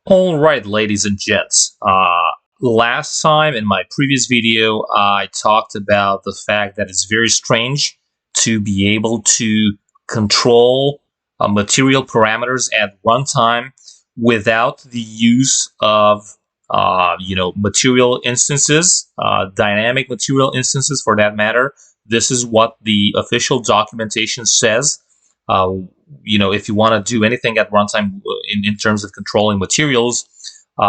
All right, ladies and gents. Last time in my previous video, I talked about the fact that it's very strange to be able to control material parameters at runtime without the use of, material instances, dynamic material instances for that matter. This is what the official documentation says. Uh, if you want to do anything at runtime in terms of controlling materials,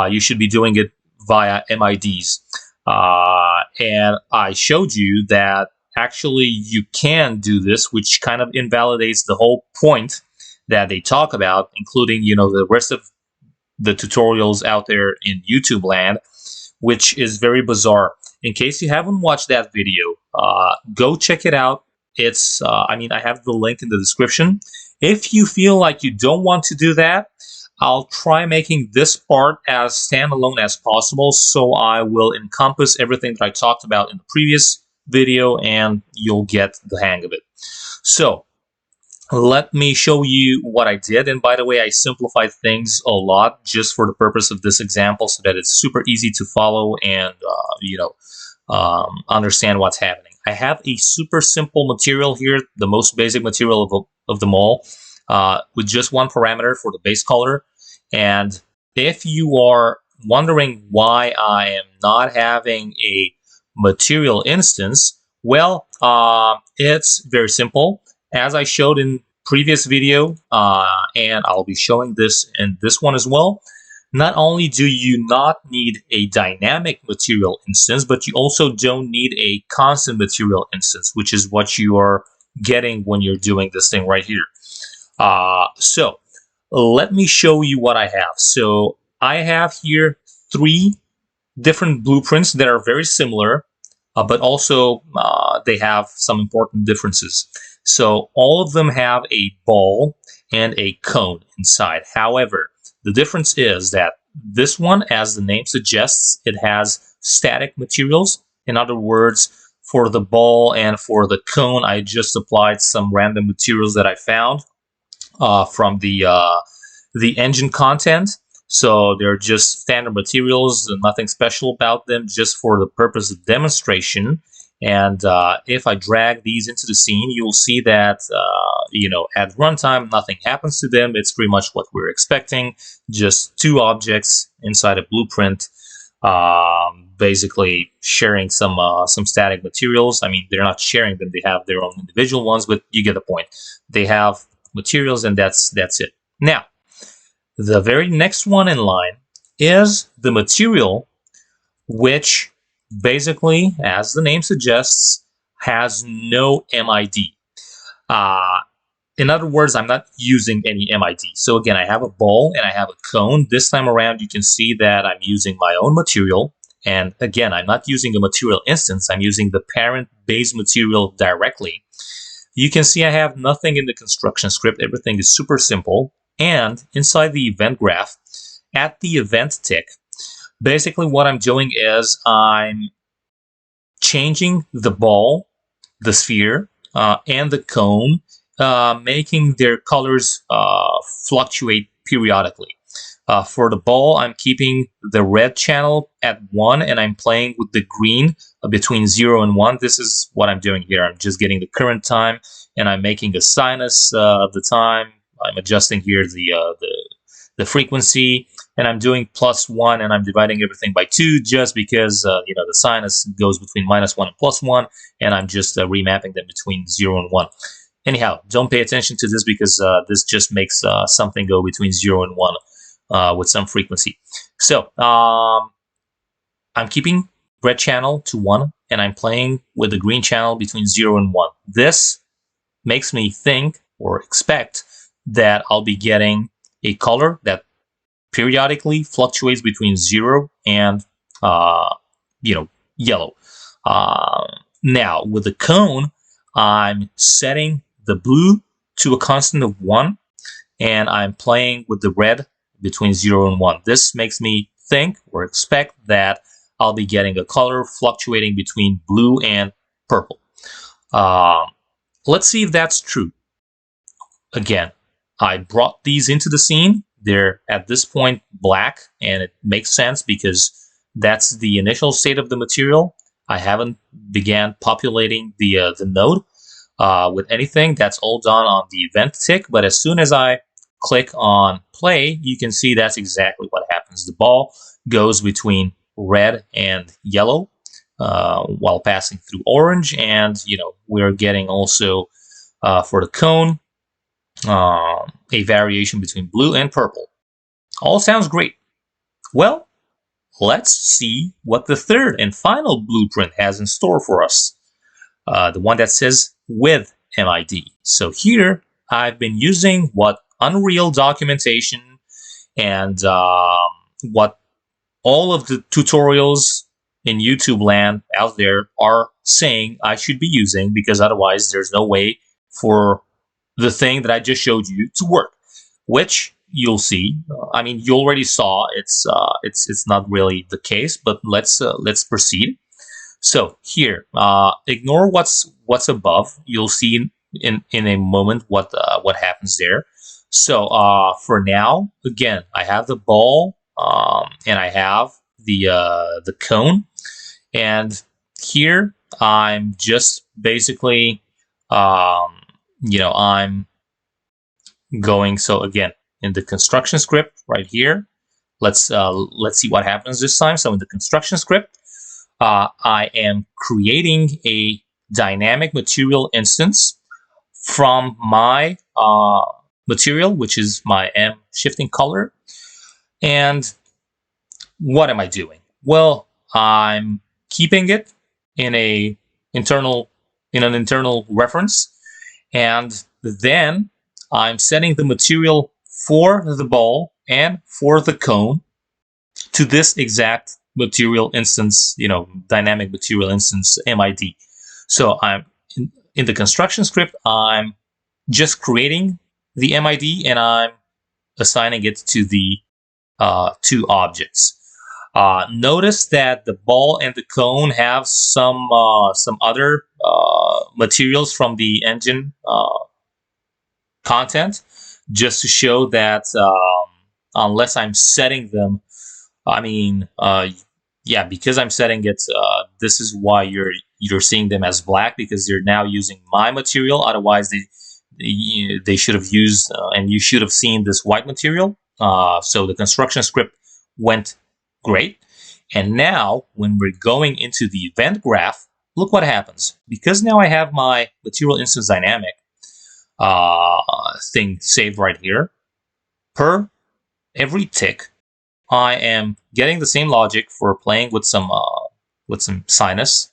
you should be doing it via MIDs. And I showed you that actually you can do this, which kind of invalidates the whole point that they talk about, including the rest of the tutorials out there in YouTube land, which is very bizarre. In case you haven't watched that video, go check it out. I have the link in the description. If you feel like you don't want to do that, I'll try making this part as standalone as possible, so I will encompass everything that I talked about in the previous video and you'll get the hang of it. So let me show you what I did. And by the way, I simplified things a lot just for the purpose of this example so that it's super easy to follow and, understand what's happening. I have a super simple material here, the most basic material of them all, with just one parameter for the base color. And if you are wondering why I am not having a material instance, well, it's very simple. As I showed in previous video, and I'll be showing this in this one as well, not only do you not need a dynamic material instance, but you also don't need a constant material instance, which is what you are getting when you're doing this thing right here. So let me show you what I have. So I have here 3 different blueprints that are very similar, but also they have some important differences. So all of them have a ball and a cone inside. However, the difference is that this one, as the name suggests, it has static materials. In other words, for the ball and for the cone, I just applied some random materials that I found from the engine content. So they're just standard materials, nothing special about them, just for the purpose of demonstration. And if I drag these into the scene, you'll see that, at runtime, nothing happens to them. It's pretty much what we're expecting, just 2 objects inside a blueprint, basically sharing some static materials. I mean, they're not sharing them. They have their own individual ones, but you get the point. They have materials, and that's it. Now, the very next one in line is the material, which basically, as the name suggests, has no MID. In other words, I'm not using any MID. So again, I have a ball and I have a cone. This time around, you can see that I'm using my own material. And again, I'm not using a material instance. I'm using the parent base material directly. You can see I have nothing in the construction script. Everything is super simple. And inside the event graph, at the event tick, basically what I'm doing is I'm changing the ball, the sphere, and the cone, making their colors fluctuate periodically. For the ball, I'm keeping the red channel at 1, and I'm playing with the green between 0 and 1. This is what I'm doing here. I'm just getting the current time, and I'm making a sinus of the time. I'm adjusting here the frequency, and I'm doing +1, and I'm dividing everything by 2 just because the sinus goes between -1 and +1, and I'm just remapping them between 0 and 1. Anyhow, don't pay attention to this because this just makes something go between 0 and 1 with some frequency. So I'm keeping red channel to 1, and I'm playing with the green channel between 0 and 1. This makes me think or expect that I'll be getting a color that periodically fluctuates between 0 and yellow. Now with the cone, I'm setting the blue to a constant of 1, and I'm playing with the red between 0 and 1. This makes me think or expect that I'll be getting a color fluctuating between blue and purple. Let's see if that's true. Again, I brought these into the scene. they're at this point black, and it makes sense because that's the initial state of the material. I haven't began populating the node with anything. That's all done on the event tick, but as soon as I click on play, you can see that's exactly what happens. The ball goes between red and yellow while passing through orange, and we're getting also for the cone a variation between blue and purple. All sounds great. Well, let's see what the third and final blueprint has in store for us. The one that says with MID. So here I've been using what Unreal documentation and what all of the tutorials in YouTube land out there are saying I should be using, because otherwise there's no way for the thing that I just showed you to work, which you'll see. I mean, you already saw it's not really the case, but let's proceed. So here, ignore what's above. You'll see in a moment what happens there. So for now, again, I have the ball and I have the cone, and here I'm just basically I'm going. So again, in the construction script right here, let's see what happens this time. So in the construction script, I am creating a dynamic material instance from my material, which is my M shifting color. And what am I doing? Well, I'm keeping it in an internal reference, and then I'm setting the material for the ball and for the cone to this exact material instance, dynamic material instance MID. So I'm in the construction script, I'm just creating the MID and I'm assigning it to the two objects. Notice that the ball and the cone have some other materials from the engine content, just to show that unless I'm setting them, I mean, because I'm setting it, this is why you're seeing them as black, because they're now using my material. Otherwise, they should have used, and you should have seen this white material. So the construction script went great. And now, when we're going into the event graph, look what happens. Because now I have my material instance dynamic thing saved right here, per every tick, I am getting the same logic for playing with some sinus,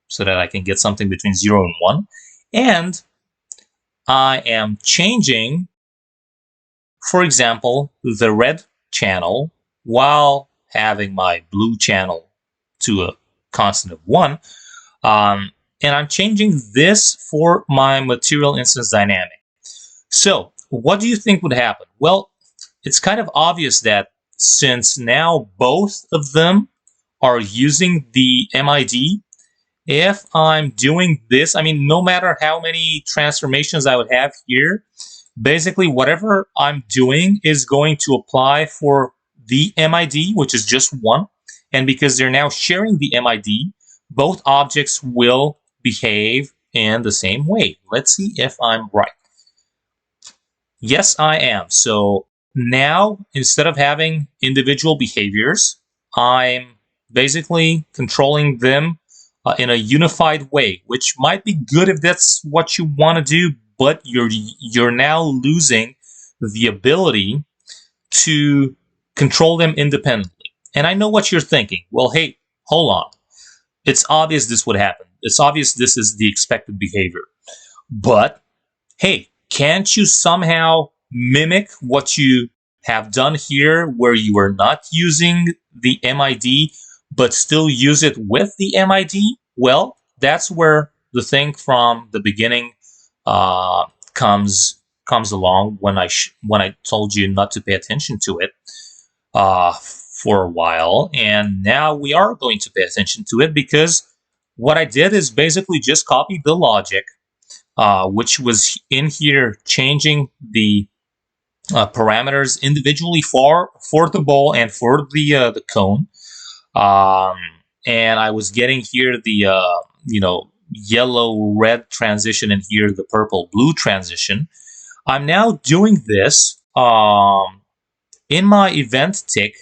so that I can get something between 0 and 1. And I am changing, for example, the red channel while having my blue channel to a constant of 1. And I'm changing this for my material instance dynamic. So what do you think would happen? Well, it's kind of obvious that since now both of them are using the MID, if I'm doing this, I mean, no matter how many transformations I would have here, basically whatever I'm doing is going to apply for the MID, which is just 1. And because they're now sharing the MID, both objects will behave in the same way. Let's see if I'm right. Yes, I am. So now, instead of having individual behaviors, I'm basically controlling them in a unified way, which might be good if that's what you want to do, but you're now losing the ability to control them independently. And I know what you're thinking. Well, hey, hold on. It's obvious this would happen. It's obvious this is the expected behavior. But, hey, can't you somehow mimic what you have done here, where you are not using the MID, but still use it with the MID? Well, that's where the thing from the beginning comes along, when I told you not to pay attention to it for a while, and now we are going to pay attention to it, because what I did is basically just copy the logic, which was in here, changing the parameters individually for the ball and for the cone. And I was getting here the yellow red transition, and here the purple blue transition. I'm now doing this in my event tick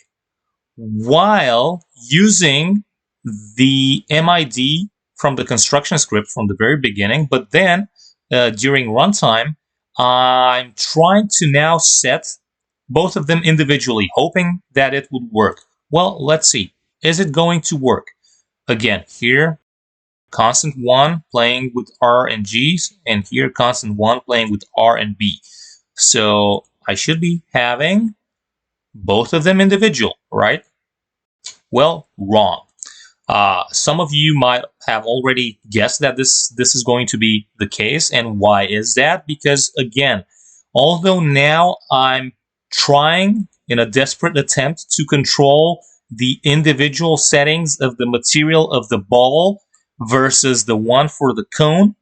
while using the MID from the construction script from the very beginning, but then during runtime, I'm trying to now set both of them individually, hoping that it would work. Well, let's see. Is it going to work? Again, here, constant 1 playing with R and G's, and here, constant 1 playing with R and B. So I should be having both of them individual, right? Well, wrong. Some of you might have already guessed that this is going to be the case. And why is that? Because again, although now I'm trying in a desperate attempt to control the individual settings of the material of the ball versus the one for the cone,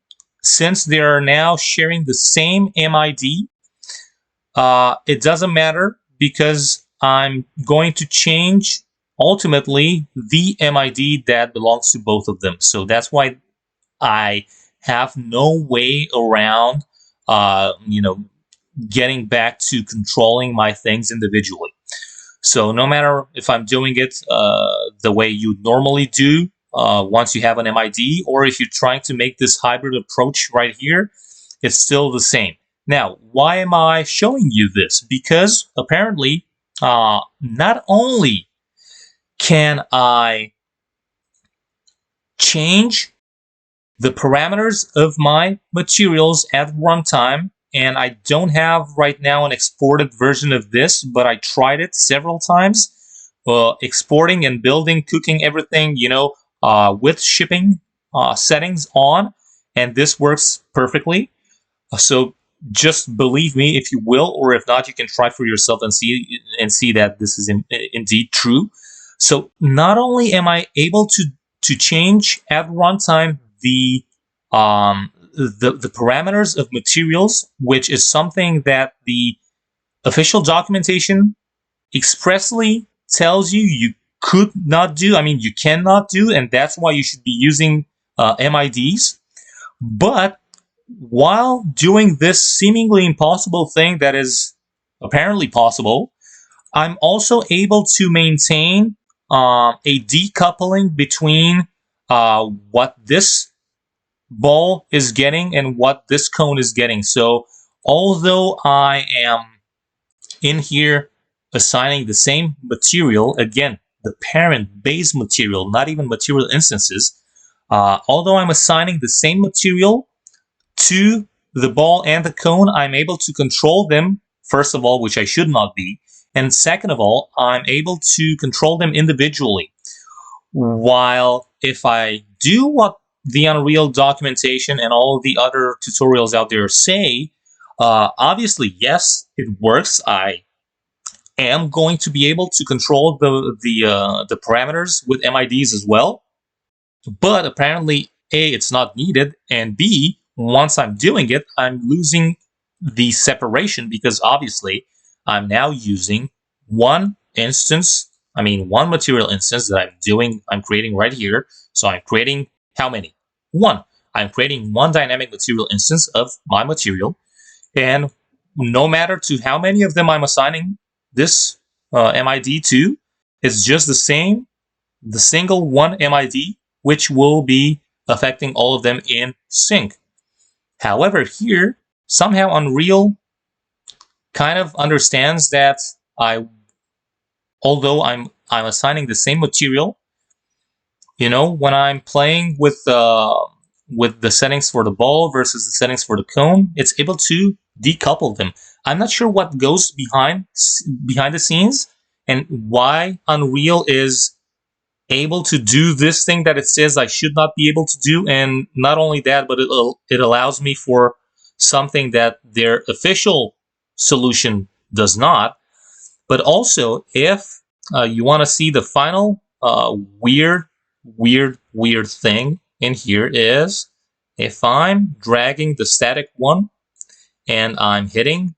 since they are now sharing the same MID, it doesn't matter because I'm going to change ultimately the MID that belongs to both of them. So that's why I have no way around, getting back to controlling my things individually. So no matter if I'm doing it the way you normally do once you have an MID, or if you're trying to make this hybrid approach right here, it's still the same. Now, why am I showing you this? Because apparently, not only can I change the parameters of my materials at runtime, and I don't have right now an exported version of this, but I tried it several times, exporting and building, cooking everything, with shipping settings on, and this works perfectly. So just believe me if you will, or if not, you can try for yourself and see that this is indeed true. So not only am I able to change at runtime the parameters of materials, which is something that the official documentation expressly tells you could not do. I mean, you cannot do, and that's why you should be using MIDs. But while doing this seemingly impossible thing that is apparently possible, I'm also able to maintain a decoupling between what this ball is getting and what this cone is getting. So although I am in here assigning the same material, again, the parent base material, not even material instances, although I'm assigning the same material to the ball and the cone, I'm able to control them, first of all, which I should not be, and second of all, I'm able to control them individually. While if I do what the Unreal documentation and all of the other tutorials out there say, obviously, yes, it works. I am going to be able to control the parameters with MIDs as well, but apparently, A, it's not needed, and B, once I'm doing it, I'm losing the separation because obviously I'm now using one material instance that I'm creating right here. So I'm creating how many? One. I'm creating one dynamic material instance of my material, and no matter to how many of them I'm assigning this MID to, it's just the single one MID, which will be affecting all of them in sync. However, here, somehow Unreal kind of understands that although I'm assigning the same material, when I'm playing with the settings for the ball versus the settings for the cone, it's able to decouple them. I'm not sure what goes behind the scenes and why Unreal is able to do this thing that it says I should not be able to do. And not only that, but it allows me for something that their official solution does not. But also, if you want to see the final weird thing in here is if I'm dragging the static one and I'm hitting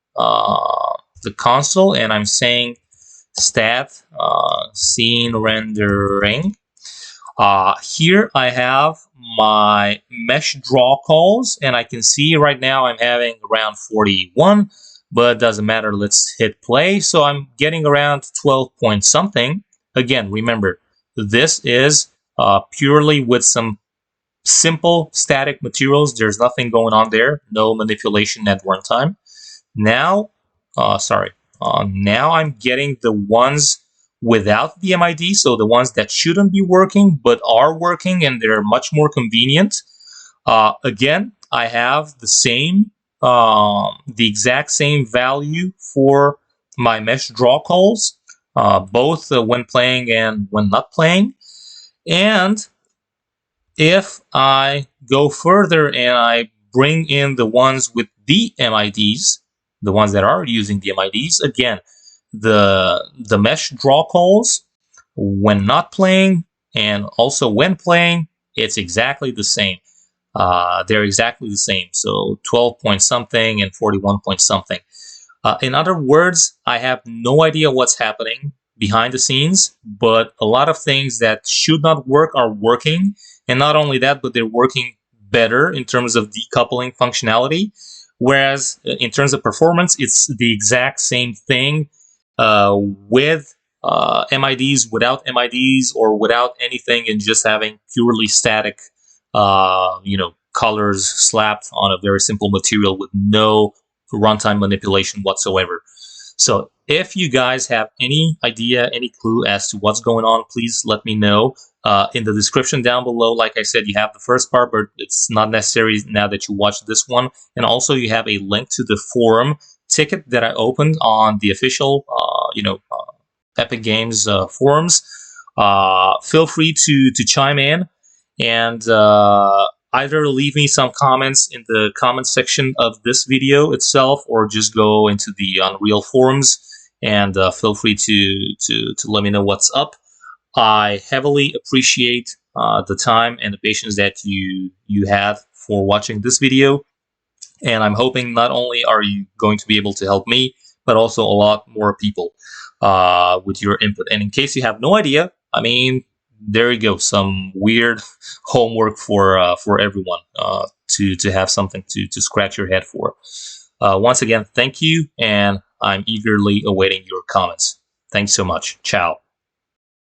the console, and I'm saying stat scene rendering. Here I have my mesh draw calls, and I can see right now I'm having around 41, but doesn't matter. Let's hit play. So I'm getting around 12 point something. Again, remember, this is purely with some simple static materials. There's nothing going on there, no manipulation at runtime. Now, now I'm getting the ones without the MID, so the ones that shouldn't be working but are working, and they're much more convenient. Again, I have the exact same value for my mesh draw calls, both when playing and when not playing. And if I go further and I bring in the ones with the MIDs, the ones that are using the MIDs, again, the mesh draw calls when not playing and also when playing, it's exactly the same. They're exactly the same. So 12 point something and 41 point something. In other words, I have no idea what's happening behind the scenes, but a lot of things that should not work are working. And not only that, but they're working better in terms of decoupling functionality. Whereas in terms of performance, it's the exact same thing with MIDs, without MIDs, or without anything, and just having purely static, colors slapped on a very simple material with no runtime manipulation whatsoever. So if you guys have any idea, any clue as to what's going on, please let me know. In the description down below, like I said, you have the first part, but it's not necessary now that you watch this one. And also you have a link to the forum ticket that I opened on the official, Epic Games forums. Feel free to chime in and either leave me some comments in the comment section of this video itself, or just go into the Unreal forums and feel free to let me know what's up. I heavily appreciate the time and the patience that you had for watching this video, and I'm hoping not only are you going to be able to help me, but also a lot more people with your input. And in case you have no idea, I mean, there you go, some weird homework for everyone to have something to scratch your head for. Once again, thank you, and I'm eagerly awaiting your comments. Thanks so much. Ciao.